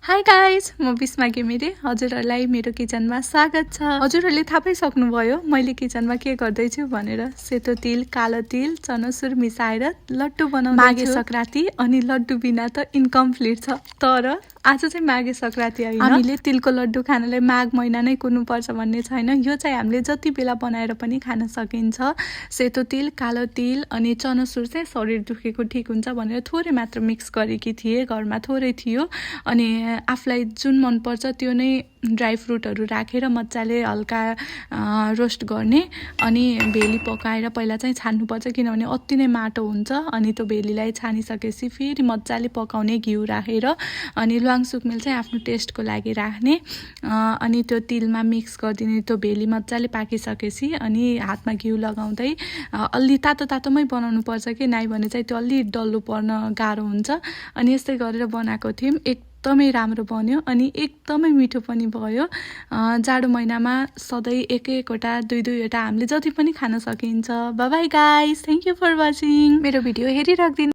Hi guys, म बिस्मा घिमिरे। हजुरहरूलाई मेरो किचनमा स्वागत छ। हजुरहरूले थाहा पाइसक्नुभयो मैले किचनमा के गर्दैछु भनेर। सेतो तिल, कालो तिल, चनासुर मिसाएर लड्डु बनाउँदैछु। माघे संक्रान्ति अनि लड्डु बिना त इन्कम्प्लिट छ। तर आज चाहिँ माघे संक्रान्ति होइन। हामीले तिलको लड्डु खानलाई माघ महिना नै कुर्नुपर्छ भन्ने छैन। यो चाहिँ हामीले जति बेला बनाएर पनि खान सकिन्छ। सेतो तिल, कालो तिल अनि चनासुर चाहिँ शरीर दुखेको ठिक हुन्छ भनेर थोरै मात्र मिक्स गरेकी थिएँ। घरमा थोरै थियो अनि आफूलाई जुन मनपर्छ त्यो नै ड्राई फ्रुटहरू राखेर मजाले हल्का रोस्ट गर्ने अनि भेली पकाएर पहिला चाहिँ छान्नुपर्छ, किनभने अति नै माटो हुन्छ। अनि त्यो भेलीलाई छानिसकेपछि फेरि मजाले पकाउने घिउ राखेर अनि ल्वाङ सुकमेल चाहिँ आफ्नो टेस्टको लागि राख्ने अनि त्यो तिलमा मिक्स गरिदिने। त्यो भेली मजाले पाकिसकेपछि अनि हातमा घिउ लगाउँदै अलि तातो तातोमै बनाउनु पर्छ कि नाइ भने चाहिँ त्यो अलि डल्लो पर्न गाह्रो हुन्छ। अनि यस्तै गरेर बनाएको थियौँ। एकदमै राम्रो बन्यो अनि एकदमै मिठो पनि भयो। जाडो महिनामा सधैँ एक-एकवटा दुई-दुईवटा हामीले जति पनि खान सकिन्छ। Bye bye guys, thank you for watching. मेरो भिडियो हेरिराख्दिनु।